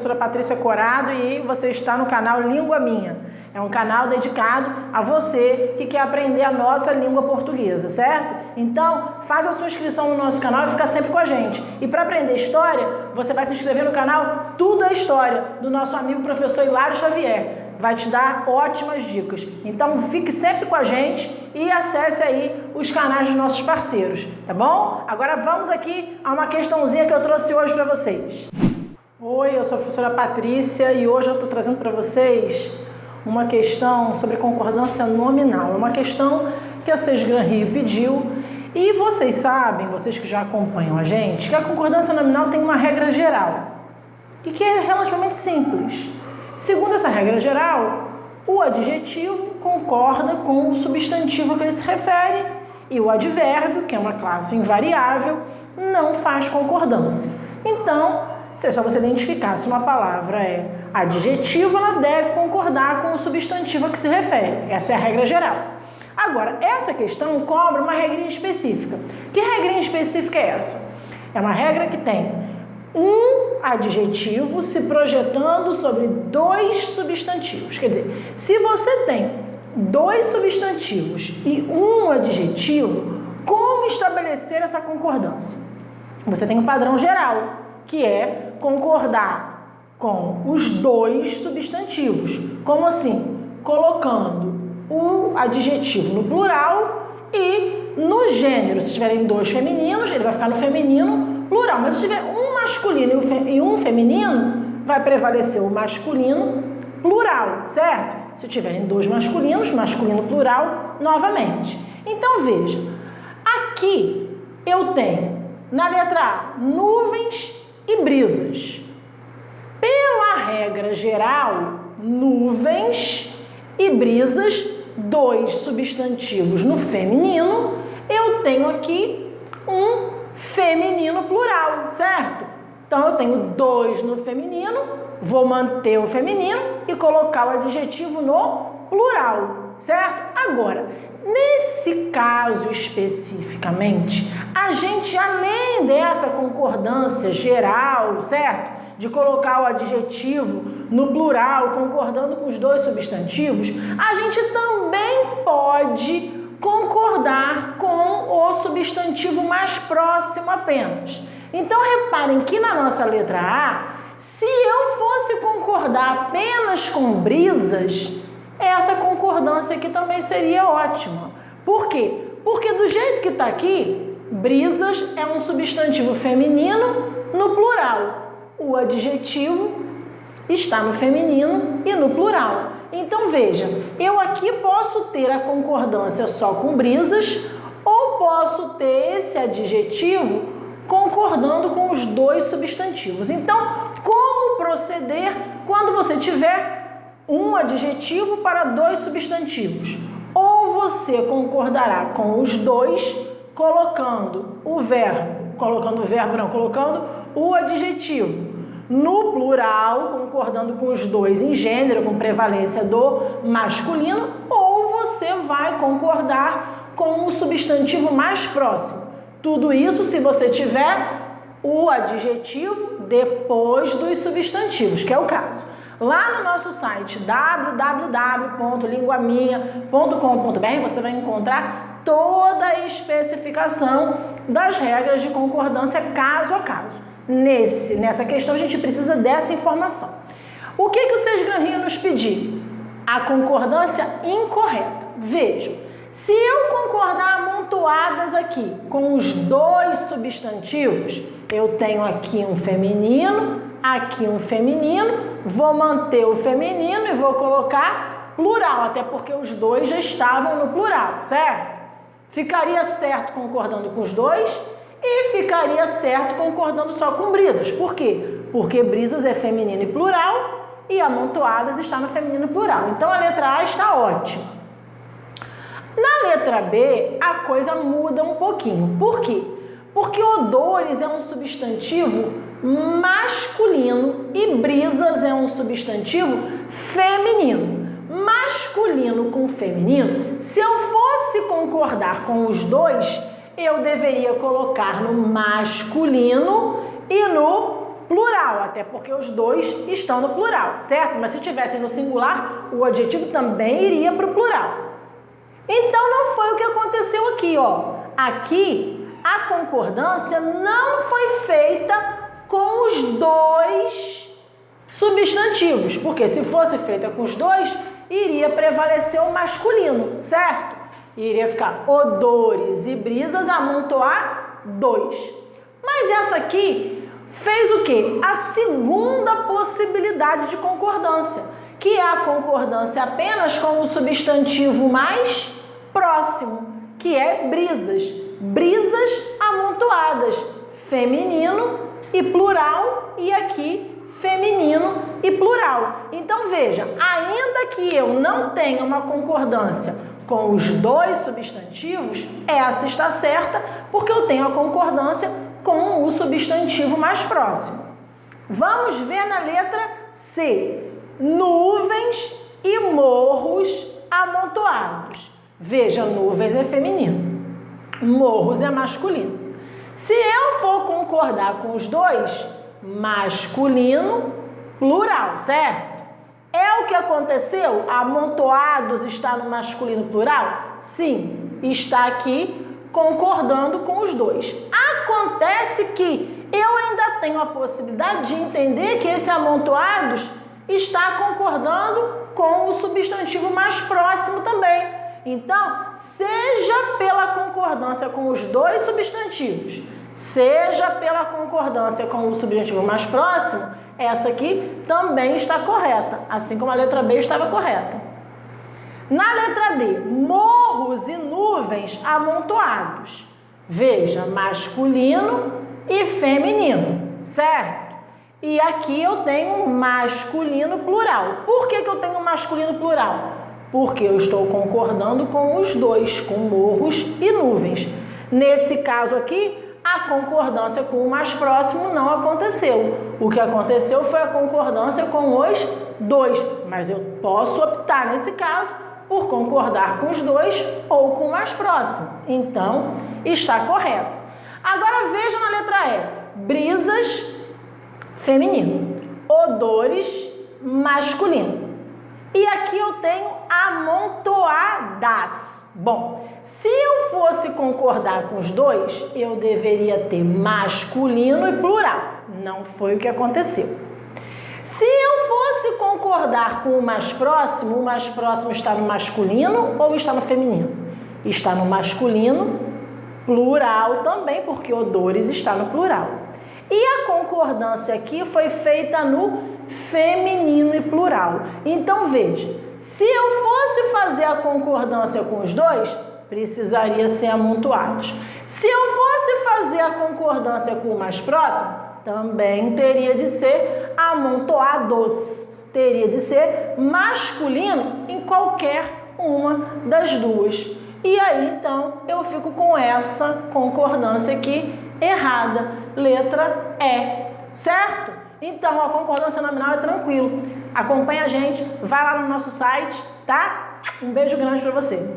professora Patrícia Corado e você está no canal Língua Minha. É um canal dedicado a você que quer aprender a nossa língua portuguesa, certo? Então, faz a sua inscrição no nosso canal e fica sempre com a gente. E para aprender história, você vai se inscrever no canal Tudo é História, do nosso amigo professor Hilário Xavier. Vai te dar ótimas dicas. Então, fique sempre com a gente e acesse aí os canais dos nossos parceiros, tá bom? Agora vamos aqui a uma questãozinha que eu trouxe hoje para vocês. Oi, eu sou a professora Patrícia e hoje eu estou trazendo para vocês uma questão sobre concordância nominal. É uma questão que a Sesgran Rio pediu e vocês sabem, vocês que já acompanham a gente, que a concordância nominal tem uma regra geral e que é relativamente simples. Segundo essa regra geral, o adjetivo concorda com o substantivo a que ele se refere e o advérbio, que é uma classe invariável, não faz concordância. Então, se é só você identificar se uma palavra é adjetivo, ela deve concordar com o substantivo a que se refere. Essa é a regra geral. Agora, essa questão cobra uma regrinha específica. Que regrinha específica é essa? É uma regra que tem um adjetivo se projetando sobre dois substantivos. Quer dizer, se você tem dois substantivos e um adjetivo, como estabelecer essa concordância? Você tem um padrão geral, que é concordar com os dois substantivos. Como assim? Colocando o adjetivo no plural e no gênero. Se tiverem dois femininos, ele vai ficar no feminino plural. Mas se tiver um masculino e um feminino, vai prevalecer o masculino plural, certo? Se tiverem dois masculinos, masculino plural novamente. Então, veja, aqui eu tenho, na letra A, nuvens e brisas. Pela regra geral, nuvens e brisas, dois substantivos no feminino, eu tenho aqui um feminino plural, certo? Então, eu tenho dois no feminino, vou manter o feminino e colocar o adjetivo no plural, certo? Agora, nesse caso especificamente, a gente, além dessa concordância geral, certo? De colocar o adjetivo no plural, concordando com os dois substantivos, a gente também pode concordar com o substantivo mais próximo apenas. Então, reparem que na nossa letra A, se eu fosse concordar apenas com brisas, essa concordância aqui também seria ótima. Por quê? Porque do jeito que está aqui, brisas é um substantivo feminino no plural. O adjetivo está no feminino e no plural. Então, veja, eu aqui posso ter a concordância só com brisas ou posso ter esse adjetivo concordando com os dois substantivos. Então, como proceder quando você tiver um adjetivo para dois substantivos? Ou você concordará com os dois colocando o adjetivo no plural, concordando com os dois em gênero, com prevalência do masculino, ou você vai concordar com o substantivo mais próximo. Tudo isso se você tiver o adjetivo depois dos substantivos, que é o caso. Lá no nosso site www.linguaminha.com.br você vai encontrar toda a especificação das regras de concordância caso a caso. Nessa questão a gente precisa dessa informação. O que o Sesgran Rio nos pediu? A concordância incorreta. Vejam, se eu concordar amontoadas aqui com os dois substantivos, eu tenho aqui um feminino, aqui um feminino, vou manter o feminino e vou colocar plural, até porque os dois já estavam no plural, certo? Ficaria certo concordando com os dois e ficaria certo concordando só com brisas. Por quê? Porque brisas é feminino e plural e amontoadas está no feminino plural. Então, a letra A está ótima. Na letra B, a coisa muda um pouquinho. Por quê? Porque odores é um substantivo masculino e brisas é um substantivo feminino. Masculino com feminino, se eu fosse concordar com os dois, eu deveria colocar no masculino e no plural, até porque os dois estão no plural, certo? Mas se tivessem no singular, o adjetivo também iria para o plural. Então, não foi o que aconteceu aqui, ó. Aqui, a concordância não foi feita com os dois substantivos, porque se fosse feita com os dois, iria prevalecer o masculino, certo? Iria ficar odores e brisas, amontoar dois. Mas essa aqui fez o quê? A segunda possibilidade de concordância, que é a concordância apenas com o substantivo mais próximo, que é brisas. Brisas amontoadas, feminino e plural, e aqui feminino e plural. Então veja, ainda que eu não tenha uma concordância com os dois substantivos, essa está certa, porque eu tenho a concordância com o substantivo mais próximo. Vamos ver na letra C. Nuvens e morros amontoados. Veja, nuvens é feminino, morros é masculino. Se eu for concordar com os dois, masculino, plural, certo? É o que aconteceu? Amontoados está no masculino plural? Sim, está aqui concordando com os dois. Acontece que eu ainda tenho a possibilidade de entender que esse amontoados está concordando com o substantivo mais próximo também. Então, seja pela concordância com os dois substantivos, seja pela concordância com o substantivo mais próximo, essa aqui também está correta, assim como a letra B estava correta. Na letra D, morros e nuvens amontoados. Veja, masculino e feminino, certo? E aqui eu tenho masculino plural. Por que eu tenho masculino plural? Porque eu estou concordando com os dois, com morros e nuvens. Nesse caso aqui, a concordância com o mais próximo não aconteceu. O que aconteceu foi a concordância com os dois, mas eu posso optar nesse caso por concordar com os dois ou com o mais próximo. Então, está correto. Agora veja na letra E. Brisas, feminino. Odores, masculino. E aqui eu tenho amontoadas. Bom, se eu fosse concordar com os dois, eu deveria ter masculino e plural. Não foi o que aconteceu. Se eu fosse concordar com o mais próximo está no masculino ou está no feminino? Está no masculino, plural também, porque odores está no plural. E a concordância aqui foi feita no feminino e plural. Então, veja, se eu fosse fazer a concordância com os dois, precisaria ser amontoados. Se eu fosse fazer a concordância com o mais próximo, também teria de ser amontoados. Teria de ser masculino em qualquer uma das duas. E aí, então, eu fico com essa concordância aqui errada. Letra E, certo? Então, a concordância nominal é tranquilo. Acompanha a gente, vai lá no nosso site, tá? Um beijo grande para você.